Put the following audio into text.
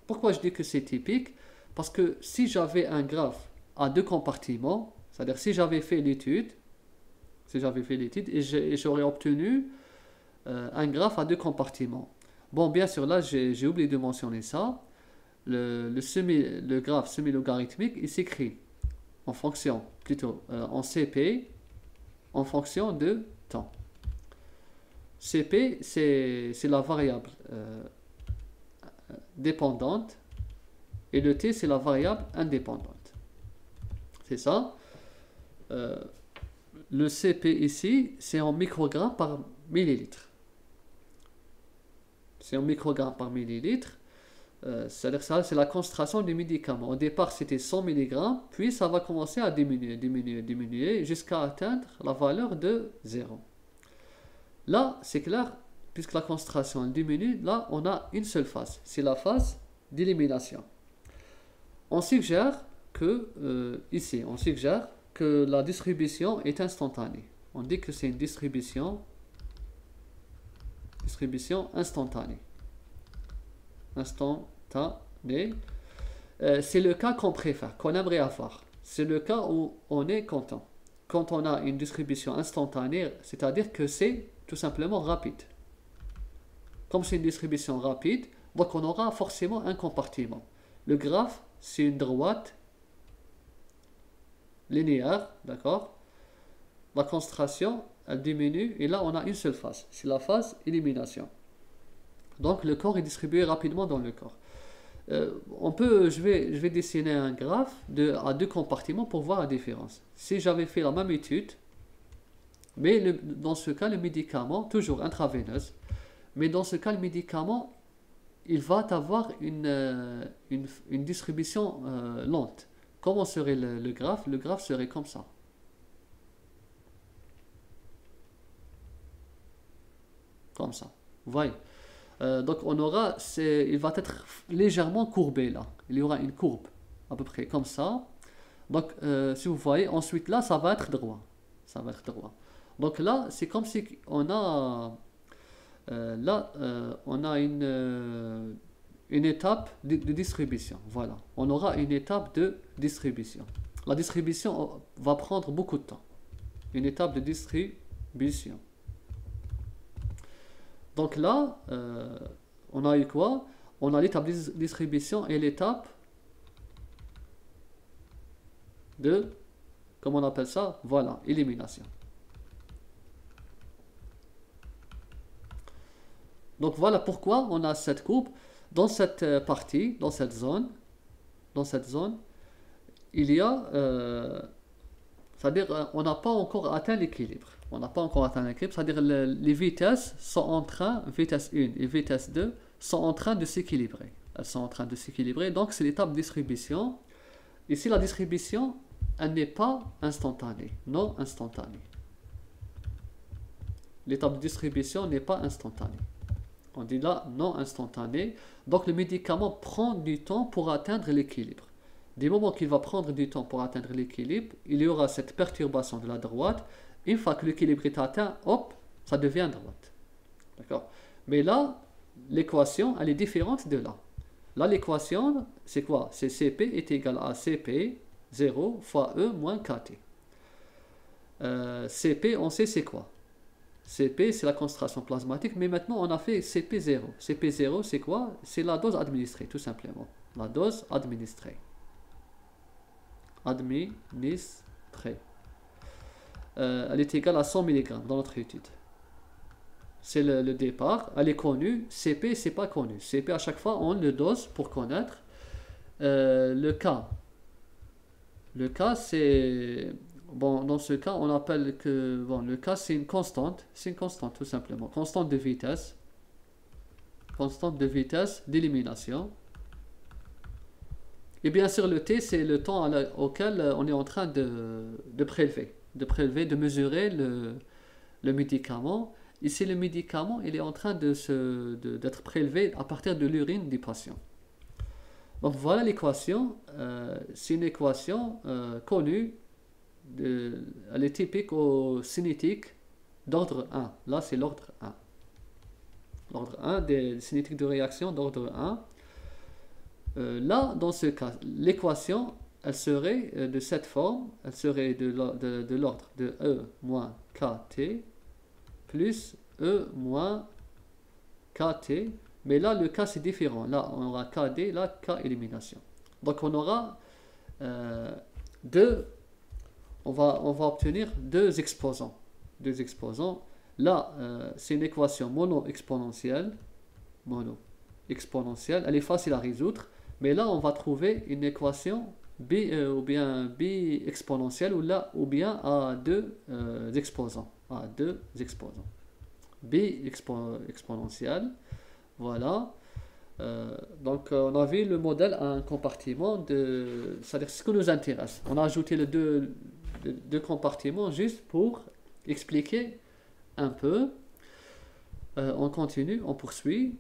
Pourquoi je dis que c'est typique? Parce que si j'avais un graphe à deux compartiments, c'est-à-dire si j'avais fait l'étude et j'aurais obtenu un graphe à deux compartiments. Bon, bien sûr, là, j'ai oublié de mentionner ça. Le graphe semi-logarithmique, il s'écrit en fonction, plutôt en CP, en fonction de temps. CP, c'est la variable dépendante et le T, c'est la variable indépendante. C'est ça. Euh, le CP ici, c'est en microgrammes par millilitre. C'est en microgrammes par millilitre. C'est-à-dire ça, c'est la concentration du médicament. Au départ, c'était 100 mg, puis ça va commencer à diminuer jusqu'à atteindre la valeur de 0. Là, c'est clair, puisque la concentration diminue, là, on a une seule phase. C'est la phase d'élimination. On suggère ici, on suggère que la distribution est instantanée. On dit que c'est une distribution instantanée. C'est le cas qu'on préfère, qu'on aimerait avoir. C'est le cas où on est content. Quand on a une distribution instantanée, c'est-à-dire que c'est tout simplement rapide. Comme c'est une distribution rapide, donc on aura forcément un compartiment. Le graphe, c'est une droite linéaire, d'accord? La concentration, elle diminue et là on a une seule phase. C'est la phase élimination. Donc le corps est distribué rapidement dans le corps. Je vais dessiner un graphe à deux compartiments pour voir la différence. Si j'avais fait la même étude, mais dans ce cas, le médicament, toujours intraveineuse, mais dans ce cas, le médicament, il va avoir une distribution lente. Comment serait le graphe? Le graphe serait comme ça. Comme ça. Vous voyez? Donc il va être légèrement courbé là. Il y aura une courbe à peu près comme ça. Donc si vous voyez, ensuite là, ça va être droit. Ça va être droit. Donc là, c'est comme si on a on a une étape de distribution. Voilà. On aura une étape de distribution. La distribution va prendre beaucoup de temps. Une étape de distribution. Donc là, on a eu quoi? On a l'étape de distribution et l'étape de, comment on appelle ça? Voilà, élimination. Donc voilà pourquoi on a cette courbe. Dans cette partie, dans cette zone, il y a, c'est-à-dire on n'a pas encore atteint l'équilibre. On n'a pas encore atteint l'équilibre, c'est-à-dire les vitesses sont en train, vitesse 1 et vitesse 2, sont en train de s'équilibrer. Elles sont en train de s'équilibrer, donc c'est l'étape de distribution. Ici, la distribution, elle n'est pas instantanée, non instantanée. L'étape de distribution n'est pas instantanée. On dit là non instantanée. Donc le médicament prend du temps pour atteindre l'équilibre. Du moment qu'il va prendre du temps pour atteindre l'équilibre, il y aura cette perturbation de la droite. Une fois que l'équilibre est atteint, hop, ça devient droite. D'accord? Mais là, l'équation, elle est différente de là. Là, l'équation, c'est quoi? C'est CP est égal à CP 0 fois E moins KT. CP, on sait c'est quoi? CP, c'est la concentration plasmatique, mais maintenant on a fait CP0. CP0, c'est quoi? C'est la dose administrée, tout simplement. La dose administrée. Administrée. Elle est égale à 100 mg dans notre étude. C'est le départ, elle est connue. CP, c'est pas connu. CP, à chaque fois, on le dose pour connaître. Le K, c'est... Bon, dans ce cas, on appelle que... Bon, le K, c'est une constante. C'est une constante, tout simplement. Constante de vitesse. Constante de vitesse d'élimination. Et bien sûr, le T, c'est le temps auquel on est en train de prélever. De mesurer le médicament. Ici, le médicament, il est en train d'être prélevé à partir de l'urine du patient. Donc voilà l'équation. C'est une équation connue. Elle est typique au cinétique d'ordre 1. Là, c'est l'ordre 1. L'ordre 1 des cinétiques de réaction d'ordre 1. Là, dans ce cas, l'équation, elle serait de cette forme, elle serait de l'ordre de E moins KT plus E moins KT, mais là, le cas c'est différent. Là, on aura KD, là, K élimination. Donc, on aura on va obtenir deux exposants. Deux exposants. Là, c'est une équation mono-exponentielle. Mono-exponentielle. Elle est facile à résoudre. Mais là, on va trouver une équation ou bien bi-exponentielle ou bien à deux exposants. À deux exposants. Bi-exponentielle. Voilà. Donc, on a vu le modèle à un compartiment c'est-à-dire ce que nous intéresse. On a ajouté les deux compartiments juste pour expliquer un peu. On continue, on poursuit.